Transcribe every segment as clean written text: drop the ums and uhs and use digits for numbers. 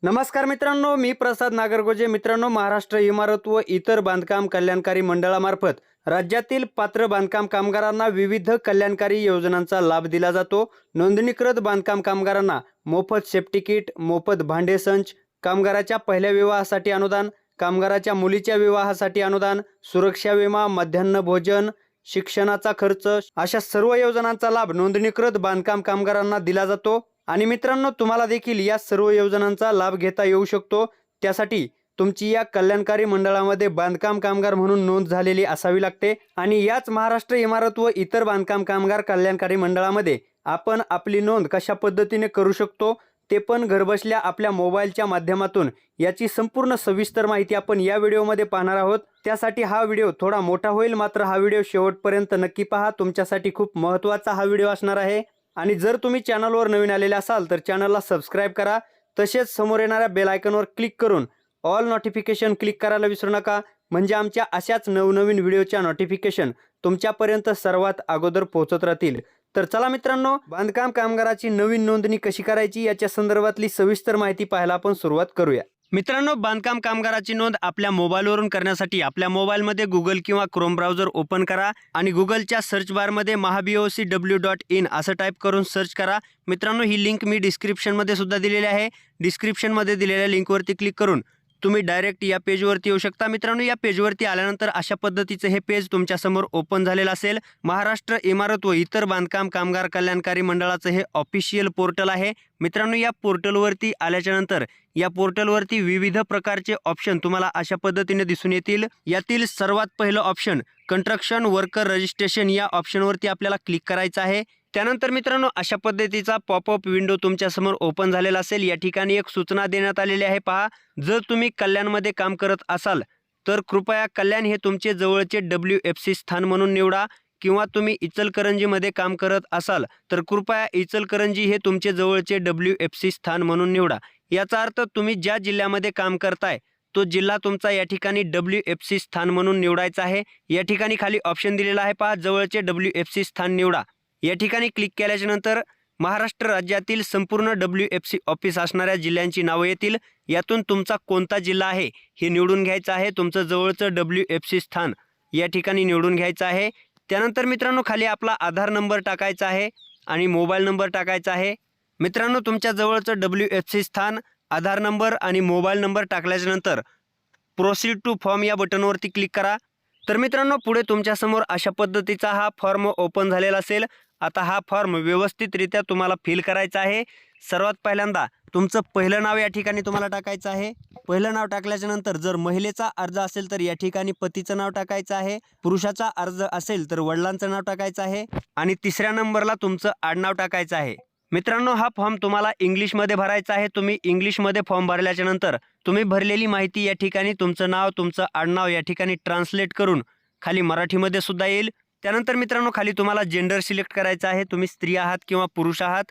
नमस्कार मित्रांनो, मी प्रसाद नागरगोजे. मित्रांनो, महाराष्ट्र इमारत व इतर बांधकाम कल्याणकारी मंडळामार्फत राज्यातील पात्र बांधकाम कामगारांना विविध कल्याणकारी योजनांचा लाभ दिला जातो. नोंदणीकृत बांधकाम कामगारांना मोफत सेफ्टी किट, मोफत भांडे संच, कामगाराच्या पहिल्या विवाहासाठी अनुदान, कामगाराच्या मुलीच्या विवाहासाठी अनुदान, सुरक्षा विमा, मध्यान्ह भोजन, शिक्षणाचा खर्च अशा सर्व योजनांचा लाभ नोंदणीकृत बांधकाम कामगारांना दिला जातो. आणि मित्रांनो, तुम्हाला देखील या सर्व योजनांचा लाभ घेता येऊ शकतो. त्यासाठी तुमची या कल्याणकारी मंडळामध्ये बांधकाम कामगार म्हणून नोंद झालेली असावी लागते. आणि याच महाराष्ट्र इमारत व इतर बांधकाम कामगार कल्याणकारी मंडळामध्ये आपण आपली नोंद कशा पद्धतीने करू शकतो ते पण घरबसल्या आपल्या मोबाईलच्या माध्यमातून याची संपूर्ण सविस्तर माहिती आपण या व्हिडिओमध्ये पाहणार आहोत. त्यासाठी हा व्हिडिओ थोडा मोठा होईल, मात्र हा व्हिडिओ शेवटपर्यंत नक्की पहा. तुमच्यासाठी खूप महत्त्वाचा हा व्हिडिओ असणार आहे. आणि जर तुम्ही चॅनलवर नवीन आलेले असाल तर चॅनलला सबस्क्राइब करा. तसेच समोर येणाऱ्या बेल आयकॉनवर क्लिक करून ऑल नोटिफिकेशन क्लिक करायला विसरू नका, म्हणजे आमच्या अशाच नवनवीन व्हिडिओच्या नोटिफिकेशन तुमच्यापर्यंत सर्वात अगोदर पोहोचत राहतील. तर चला मित्रांनो, बांधकाम कामगाराची नवीन नोंदणी कशी करायची याच्या संदर्भातली सविस्तर माहिती पाहायला आपण सुरुवात करूया. मित्रांनो, बांधकाम कामगाराची नोंद आपल्या मोबाईलवरून करण्यासाठी आपल्या मोबाईलमध्ये गुगल किंवा क्रोम ब्राउझर ओपन करा आणि गुगलच्या सर्च बारमध्ये mahabocw.in असं टाईप करून सर्च करा. मित्रांनो, ही लिंक मी डिस्क्रिप्शनमध्ये सुद्धा दिलेली आहे. डिस्क्रिप्शनमध्ये दिलेल्या लिंकवरती क्लिक करून तुम्ही डायरेक्ट या पेजवरती येऊ शकता. मित्रांनो, या पेजवरती आल्यानंतर अशा पद्धतीचं हे पेज तुमच्यासमोर ओपन झालेलं असेल. महाराष्ट्र इमारत व इतर बांधकाम कामगार कल्याणकारी मंडळाचं हे ऑफिशियल पोर्टल आहे. मित्रांनो, या पोर्टलवरती आल्याच्यानंतर या पोर्टलवरती विविध प्रकारचे ऑप्शन तुम्हाला अशा पद्धतीने दिसून येतील. यातील सर्वात पहिलं ऑप्शन कंस्ट्रक्शन वर्कर रजिस्ट्रेशन या ऑप्शनवरती आपल्याला क्लिक करायचं आहे. त्यानंतर मित्रांनो, अशा पद्धतीचा पॉपअप विंडो तुमच्यासमोर ओपन झालेला असेल. या ठिकाणी एक सूचना देण्यात आलेली आहे, पहा. जर तुम्ही कल्याणमध्ये काम करत असाल तर कृपया कल्याण हे तुमचे जवळचे WFC स्थान म्हणून निवडा, किंवा तुम्ही इचलकरंजीमध्ये काम करत असाल तर कृपया इचलकरंजी हे तुमचे जवळचे WFC स्थान म्हणून निवडा. याचा अर्थ तुम्ही ज्या जिल्ह्यामध्ये काम करताय तो जिल्हा तुमचा या ठिकाणी WFC स्थान म्हणून निवडायचा आहे. या ठिकाणी खाली ऑप्शन दिलेला आहे, पहा, जवळचे WFC स्थान निवडा. या ठिकाणी क्लिक केल्याच्या नंतर महाराष्ट्र राज्यातील संपूर्ण WFC ऑफिस असणाऱ्या जिल्ह्यांची नावं येतील. यातून तुमचा कोणता जिल्हा आहे हे निवडून घ्यायचं आहे. तुमचं जवळचं WFC स्थान या ठिकाणी निवडून घ्यायचं आहे. त्यानंतर मित्रांनो, खाली आपला आधार नंबर टाकायचा आहे आणि मोबाईल नंबर टाकायचा आहे. मित्रांनो, तुमच्या जवळचं WFC स्थान, आधार नंबर आणि मोबाईल नंबर टाकल्याच्यानंतर प्रोसीड टू फॉर्म या बटनवरती क्लिक करा. तर मित्रांनो, पुढे तुमच्यासमोर अशा पद्धतीचा हा फॉर्म ओपन झालेला असेल. आता हा फॉर्म व्यवस्थितरित्या तुम्हाला फिल करायचा आहे. सर्वात पहिल्यांदा तुमचं पहिलं नाव या ठिकाणी तुम्हाला टाकायचं आहे. पहिलं नाव टाकल्याच्यानंतर जर महिलेचा अर्ज असेल तर या ठिकाणी पतीचं नाव टाकायचं आहे. पुरुषाचा अर्ज असेल तर वडिलांचं नाव टाकायचं आहे. आणि तिसऱ्या नंबरला तुमचं आडनाव टाकायचं आहे. मित्रांनो, हा फॉर्म तुम्हाला इंग्लिशमध्ये भरायचा आहे. तुम्ही इंग्लिशमध्ये फॉर्म भरल्याच्या नंतर तुम्ही भरलेली माहिती या ठिकाणी तुमचं नाव, तुमचं आडनाव या ठिकाणी ट्रान्सलेट करून खाली मराठीमध्ये सुद्धा येईल. त्यानंतर मित्रांनो, खाली तुम्हाला जेंडर सिलेक्ट करायचं आहे. तुम्ही स्त्री आहात किंवा पुरुष आहात.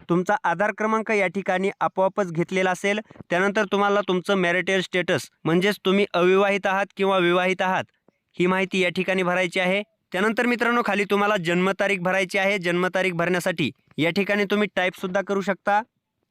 तुमचा आधार क्रमांक या ठिकाणी आपोआपच घेतलेला असेल. त्यानंतर तुम्हाला तुमचं मॅरिटल स्टेटस म्हणजेच तुम्ही अविवाहित आहात किंवा विवाहित आहात ही माहिती या ठिकाणी भरायची आहे. त्यानंतर मित्रांनो, खाली तुम्हाला जन्मतारीख भरायची आहे. जन्मतारीख भरण्यासाठी या ठिकाणी तुम्ही टाईपसुद्धा करू शकता,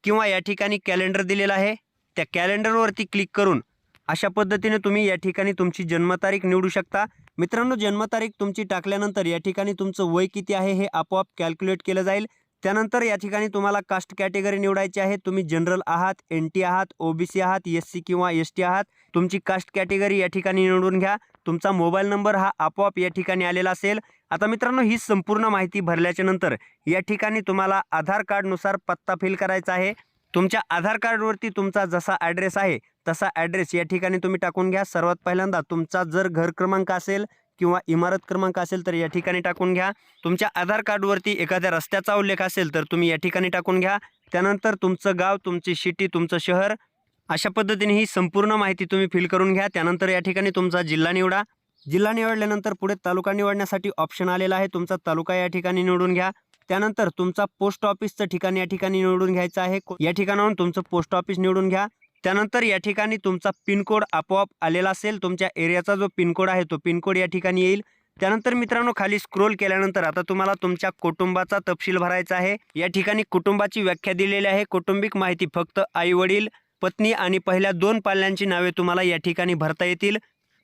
किंवा या ठिकाणी कॅलेंडर दिलेला आहे त्या कॅलेंडरवरती क्लिक करून अशा पद्धतीने तुम्ही या ठिकाणी तुमची जन्मतारीख निवडू शकता. मित्रांनो, जन्मतारीख तुमची टाकल्यानंतर या ठिकाणी तुमचं वय किती आहे हे आपोआप कॅल्क्युलेट केलं जाईल. त्यानंतर या ठिकाणी तुम्हाला कास्ट कॅटेगरी निवडायची आहे. तुम्ही जनरल आहात, NT आहात, OBC आहात, SC किंवा ST आहात. तुमची कास्ट कॅटेगरी या ठिकाणी निवडून घ्या. तुमचा मोबाईल नंबर हा आपोआप या ठिकाणी आलेला असेल. आता मित्रांनो, ही संपूर्ण माहिती भरल्याच्या नंतर या ठिकाणी तुम्हाला आधार कार्डनुसार पत्ता फिल करायचा आहे. तुमच्या आधार कार्डवरती तुमचा जसा ॲड्रेस आहे तसा ॲड्रेस या ठिकाणी तुम्ही टाकून घ्या. सर्वात पहिल्यांदा तुमचा जर घर क्रमांक असेल किंवा इमारत क्रमांक असेल तर या ठिकाणी टाकून घ्या. तुमच्या आधार कार्डवरती एखाद्या रस्त्याचा उल्लेख असेल तर तुम्ही या ठिकाणी टाकून घ्या. त्यानंतर तुमचं गाव, तुमची सिटी, तुमचं शहर, अशा पद्धतीने ही संपूर्ण माहिती तुम्ही फिल करून घ्या. त्यानंतर या ठिकाणी तुमचा जिल्हा निवडा. जिल्हा निवडल्यानंतर पुढे तालुका निवडण्यासाठी ऑप्शन आलेला आहे. तुमचा तालुका या ठिकाणी निवडून घ्या. त्यानंतर तुमचा पोस्ट ऑफिसचं ठिकाण या ठिकाणी निवडून घ्यायचं आहे. या ठिकाणाहून तुमचं पोस्ट ऑफिस निवडून घ्या. त्यानंतर या ठिकाणी तुमचा पिनकोड आपोआप आलेला असेल. तुमच्या एरियाचा जो पिनकोड आहे तो पिनकोड या ठिकाणी येईल. त्यानंतर मित्रांनो खाली स्क्रोल केल्यानंतर आता तुम्हाला तुमच्या कुटुंबाचा तपशील भरायचा आहे। या ठिकाणी कुटुंबाची व्याख्या दिलेली आहे। कौटुंबिक माहिती फक्त आई वडील, पत्नी आणि पहिल्या 2 पाल्यांची नावे तुम्हाला या ठिकाणी भरता येतील।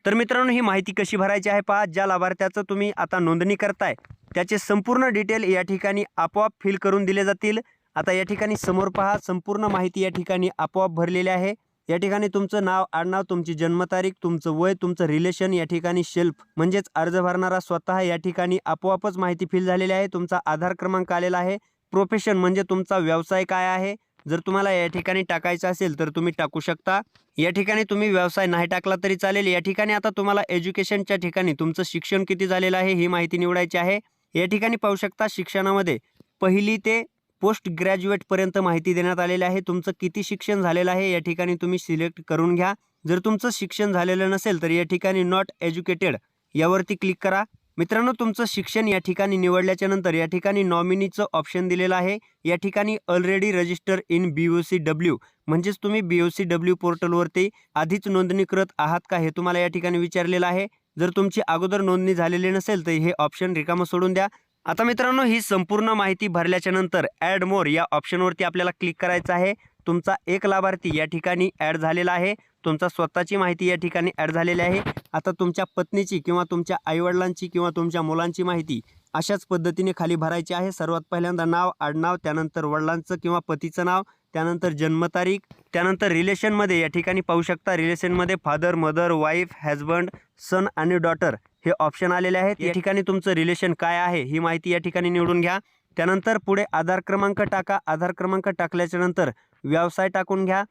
तर मित्रांनो ही माहिती कशी भरायची आहे पहा। ज्या लाभार्थ्याचं तुम्ही आता नोंदणी करताय त्याचे संपूर्ण डिटेल या ठिकाणी आपोआप फिल करून दिले जातील। आता या ठिकाणी समोर पहा, संपूर्ण माहिती या ठिकाणी आपोआप भरलेली आहे। या ठिकाणी तुमचं नाव, आडनाव, तुमची जन्मतारीख, तुमचं वय, तुमचं रिलेशन, या ठिकाणी सेल्फ म्हणजेच अर्ज भरणारा स्वतः, या ठिकाणी आपोआपच माहिती फिल झालेली आहे। तुमचा आधार क्रमांक आलेला आहे। प्रोफेशन म्हणजे तुमचा व्यवसाय काय आहे, जर तुम्हाला या ठिकाणी टाकायचं असेल तर तुम्ही टाकू शकता। या ठिकाणी तुम्ही व्यवसाय नाही टाकला तरी चालेल। या ठिकाणी आता तुम्हाला एज्युकेशनच्या ठिकाणी तुमचं शिक्षण किती झालेलं आहे ही माहिती निवडायची आहे। या ठिकाणी पाहू शकता शिक्षणामध्ये पहिली ते पोस्ट ग्रॅज्युएट पर्यंत माहिती देण्यात आलेली आहे। तुमचं किती शिक्षण झालेलं आहे या ठिकाणी तुम्ही सिलेक्ट करून घ्या। जर तुमचं शिक्षण झालेलं नसेल तर या ठिकाणी नॉट एज्युकेटेड यावरती क्लिक करा। मित्रांनो तुमचं शिक्षण या ठिकाणी निवडल्याच्या नंतर या ठिकाणी नॉमिनीचं ऑप्शन दिलेलं आहे। या ठिकाणी ऑलरेडी रजिस्टर इन BOCW म्हणजेच तुम्ही BOCW पोर्टलवरती आधीच नोंदणीकृत आहात का हे तुम्हाला या ठिकाणी विचारलेलं आहे। जर तुमची अगोदर नोंदणी झालेली नसेल तर हे ऑप्शन रिकामं सोडून द्या। आता मित्रांनो ही संपूर्ण माहिती भरल्याच्या नंतर ॲड मोर या ऑप्शनवरती आपल्याला क्लिक करायचं आहे। तुमचा एक लाभार्थी या ठिकाणी ॲड झालेला आहे। तुमचा स्वतःची माहिती या ठिकाणी ॲड झालेली आहे। आता तुमच्या पत्नीची किंवा तुमच्या आईवडिलांची किंवा तुमच्या मुलांची माहिती अशाच पद्धतीने खाली भरायची आहे। सर्वात पहिल्यांदा नाव, आडनाव, त्यानंतर वडिलांचं किंवा पतीचं नाव, त्यानंतर जन्मतारीख, त्यानंतर रिलेशनमध्ये या ठिकाणी पाहू शकता रिलेशनमध्ये फादर, मदर, वाईफ, हजबंड, सन आणि डॉटर हे ऑप्शन आलेले आहेत। या ठिकाणी तुमचं रिलेशन काय आहे ही माहिती या ठिकाणी निवडून घ्या। त्यानंतर पुढे आधार क्रमांक टाका। आधार क्रमांक टाकल्याच्या नंतर व्यवसाय टाकून घ्या।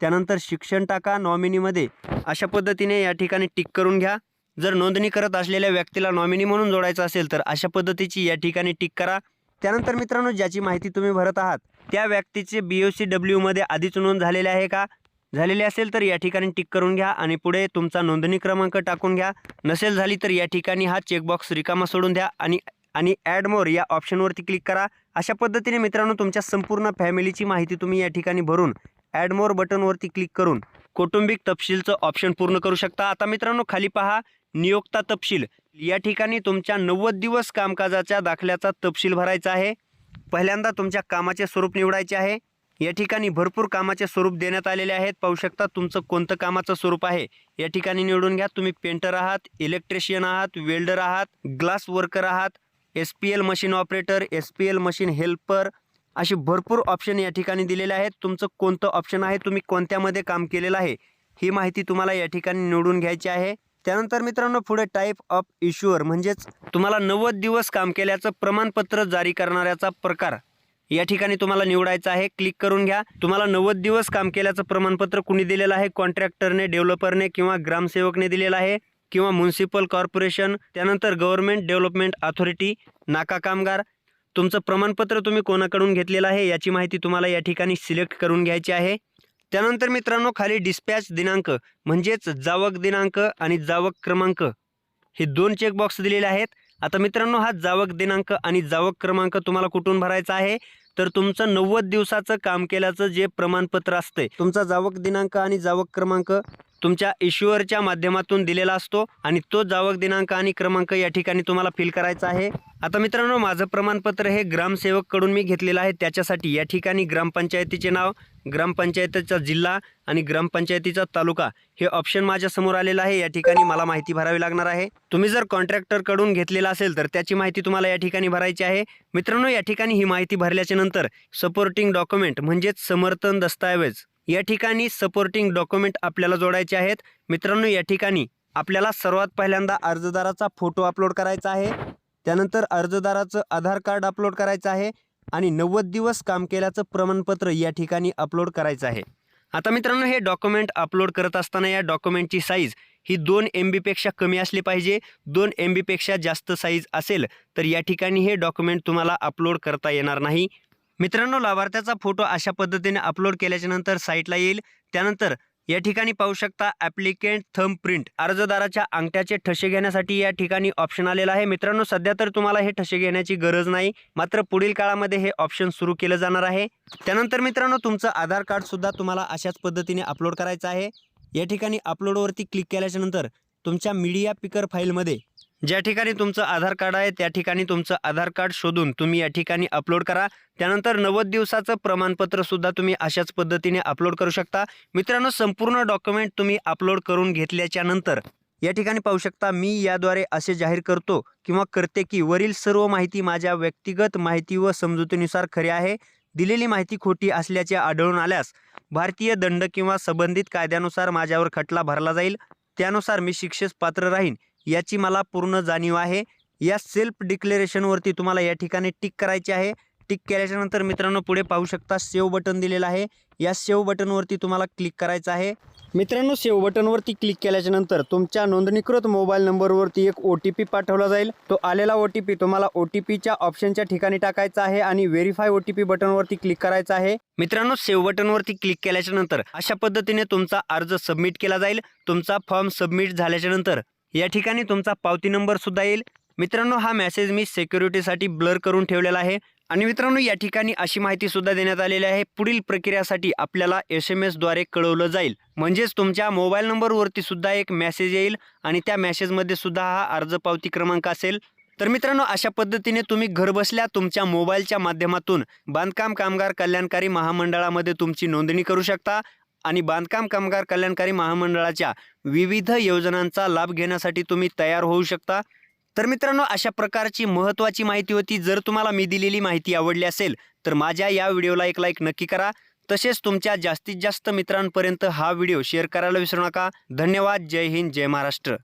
त्यानंतर शिक्षण टाका। नॉमिनीमध्ये अशा पद्धतीने या ठिकाणी टिक करून घ्या। जर नोंदणी करत असलेल्या व्यक्तीला नॉमिनी म्हणून जोडायचं असेल तर अशा पद्धतीची या ठिकाणी टिक करा। त्यानंतर मित्रांनो ज्याची माहिती तुम्ही भरत आहात त्या व्यक्तीचे BOCW मध्ये आधीच नोंद झालेले आहे का, झालेले असेल तर या ठिकाणी टिक करून घ्या आणि पुढे तुमचा नोंदणी क्रमांक टाकून घ्या। नसेल झाली तर या ठिकाणी हा चेकबॉक्स रिकामा सोडून द्या आणि ॲड मोर या ऑप्शनवरती क्लिक करा। अशा पद्धतीने मित्रांनो तुमच्या संपूर्ण फॅमिलीची माहिती तुम्ही या ठिकाणी भरून ॲड मोर बटनवरती क्लिक करून कौटुंबिक तपशीलचं ऑप्शन पूर्ण करू शकता। आता मित्रांनो खाली पहा नियोक्ता तपशील, या ठिकाणी तुमच्या 90 दिवस कामकाजाच्या दाखल्याचा तपशील भरायचा आहे। पहिल्यांदा तुमच्या कामाचे स्वरूप निवडायचे आहे। या ठिकाणी भरपूर कामाचे स्वरूप देण्यात आलेले आहेत। पाहू शकता तुमचं कोणतं कामाचं स्वरूप आहे या ठिकाणी निवडून घ्या। तुम्ही पेंटर आहात, इलेक्ट्रिशियन आहात, वेल्डर आहात, ग्लास वर्कर आहात, SPL machine operator, SPL machine helper, असे भरपूर ऑप्शन या ठिकाणी दिलेले आहेत। तुमचं कोणतं ऑप्शन आहे, तुम्ही कोणत्यामध्ये काम केलेलं आहे ही माहिती तुम्हाला या ठिकाणी निवडून घ्यायची आहे। त्यानंतर मित्रांनो पुढे टाईप ऑफ इश्युअर म्हणजेच तुम्हाला 90 दिवस काम केल्याचं प्रमाणपत्र जारी करणाऱ्याचा प्रकार या ठिकाणी तुम्हाला निवडायचं आहे। क्लिक करून घ्या। तुम्हाला 90 दिवस काम केल्याचं प्रमाणपत्र कुणी दिलेलं आहे, कॉन्ट्रॅक्टरने, डेव्हलपरने किंवा ग्रामसेवकने दिलेलं आहे किंवा म्युनिसिपल कॉर्पोरेशन, त्यानंतर गव्हर्नमेंट डेव्हलपमेंट अथॉरिटी, नाका कामगार। तुमचं प्रमाणपत्र तुम्ही कोणाकडून घेतलेलं आहे याची माहिती तुम्हाला या ठिकाणी सिलेक्ट करून घ्यायची आहे। त्यानंतर मित्रांनो खाली डिस्पॅच दिनांक म्हणजेच जावक दिनांक आणि जावक क्रमांक हे 2 चेकबॉक्स दिलेले आहेत। आता मित्रांनो हा जावक दिनांक आणि जावक क्रमांक तुम्हाला कुठून भरायचा आहे, तर तुमचं 90 दिवसाचं काम केल्याचं जे प्रमाणपत्र असते तुमचा जावक दिनांक आणि जावक क्रमांक तुमच्या इश्युअरच्या माध्यमातून दिलेला असतो आणि तो जावक दिनांक आणि क्रमांक या ठिकाणी तुम्हाला फिल करायचा आहे। आता मित्रांनो माझं प्रमाणपत्र हे ग्रामसेवक कडून मी घेतलेलं आहे। त्याच्यासाठी या ठिकाणी ग्रामपंचायतीचे नाव, ग्रामपंचायतीचा जिल्हा आणि ग्रामपंचायतीचा तालुका हे ऑप्शन माझ्या समोर आलेलं आहे। या ठिकाणी मला माहिती भरावी लागणार आहे। तुम्ही जर कॉन्ट्रॅक्टर कडून घेतलेला असेल तर त्याची माहिती तुम्हाला या ठिकाणी भरायची आहे। मित्रांनो या ठिकाणी ही माहिती भरल्याच्या नंतर सपोर्टिंग डॉक्युमेंट म्हणजेच समर्थन दस्तऐवज या ठिकाणी सपोर्टिंग डॉक्युमेंट आपल्याला जोडायचे आहेत। मित्रांनो या ठिकाणी आपल्याला सर्वात पहिल्यांदा अर्जदाराचा फोटो अपलोड करायचा आहे, त्यानंतर अर्जदाराचं आधार कार्ड अपलोड करायचं आहे आणि 90 दिवस काम केल्याचं प्रमाणपत्र या ठिकाणी अपलोड करायचं आहे। आता मित्रांनो हे डॉक्युमेंट अपलोड करत असताना या डॉक्युमेंटची साईज ही 2 MB पेक्षा कमी असली पाहिजे। 2 MB पेक्षा जास्त साईज असेल तर या ठिकाणी हे डॉक्युमेंट तुम्हाला अपलोड करता येणार नाही। मित्रांनो लाभार्थ्याचा फोटो अशा पद्धतीने अपलोड केल्याच्या नंतर साईटला येईल। त्यानंतर या ठिकाणी पाहू शकता ॲप्लिकेंट थंब प्रिंट, अर्जदाराच्या अंगठ्याचे ठसे घेण्यासाठी या ठिकाणी ऑप्शन आलेला आहे। मित्रांनो सध्या तर तुम्हाला हे ठसे घेण्याची गरज नाही, मात्र पुढील काळामध्ये हे ऑप्शन सुरू केलं जाणार आहे। त्यानंतर मित्रांनो तुमचं आधार कार्ड सुद्धा तुम्हाला अशाच पद्धतीने अपलोड करायचं आहे। या ठिकाणी अपलोडवरती क्लिक केल्याच्या नंतर तुमच्या मीडिया पिकर फाईलमध्ये ज्या ठिकाणी तुमचं आधार कार्ड आहे त्या ठिकाणी तुमचं आधार कार्ड शोधून तुम्ही या ठिकाणी अपलोड करा. त्यानंतर 90 दिवसाचं प्रमाणपत्र सुद्धा तुम्ही अशाच पद्धतीने अपलोड करू शकता. मित्रांनो, संपूर्ण डॉक्युमेंट तुम्ही अपलोड करून घेतल्याच्या नंतर या ठिकाणी पाहू शकता, मी याद्वारे असे जाहीर करतो किंवा करते की वरील सर्व माहिती माझ्या व्यक्तिगत माहिती व समजुतीनुसार खरी आहे. दिलेली माहिती खोटी असल्याचे आढळून आल्यास भारतीय दंड किंवा संबंधित कायद्यानुसार माझ्यावर खटला भरला जाईल. त्यानुसार मी शिक्षेस पात्र राहीन याची मला पूर्ण जाणीव आहे. या सेल्फ डिक्लेरेशनवरती तुम्हाला या ठिकाणी टिक करायचे आहे. टिक केल्याच्या नंतर मित्रांनो, पुढे पाहू शकता सेव्ह बटन दिलेलं आहे. या सेव्ह बटनवरती तुम्हाला क्लिक करायचं आहे. मित्रांनो, सेव्ह बटनवरती क्लिक केल्याच्या नंतर तुमच्या नोंदणीकृत मोबाईल नंबरवरती एक OTP पाठवला जाईल. तो आलेला OTP तुम्हाला OTPच्या ऑप्शनच्या ठिकाणी टाकायचा आहे आणि व्हेरीफाय OTP बटनवरती क्लिक करायचं आहे. मित्रांनो, सेव्ह बटनवरती क्लिक केल्याच्या नंतर अशा पद्धतीने तुमचा अर्ज सबमिट केला जाईल. तुमचा फॉर्म सबमिट झाल्याच्या नंतर या ठिकाणी तुमचा पावती नंबर सुद्धा येईल. मित्रांनो, हा मेसेज मी सिक्युरिटीसाठी ब्लर करून ठेवलेला आहे. आणि मित्रांनो, या ठिकाणी अशी माहिती सुद्धा देण्यात आलेली आहे, पुढील प्रक्रियासाठी आपल्याला SMS द्वारे कळवलं जाईल. म्हणजेच तुमच्या मोबाईल नंबरवरती सुद्धा एक मेसेज येईल आणि त्या मेसेजमध्ये सुद्धा हा अर्ज पावती क्रमांक असेल. तर मित्रांनो, अशा पद्धतीने तुम्ही घरबसल्या तुमच्या मोबाईलच्या माध्यमातून बांधकाम कामगार कल्याणकारी महामंडळामध्ये तुमची नोंदणी करू शकता आणि बांधकाम कामगार कल्याणकारी महामंडळाच्या विविध योजनांचा लाभ घेण्यासाठी तुम्ही तयार होऊ शकता. तर मित्रांनो, अशा प्रकारची महत्त्वाची माहिती होती. जर तुम्हाला मी दिलेली माहिती आवडली असेल तर माझ्या या व्हिडिओला एक लाईक नक्की करा. तसेच तुमच्या जास्तीत जास्त मित्रांपर्यंत हा व्हिडिओ शेअर करायला विसरू नका. धन्यवाद. जय हिंद, जय महाराष्ट्र.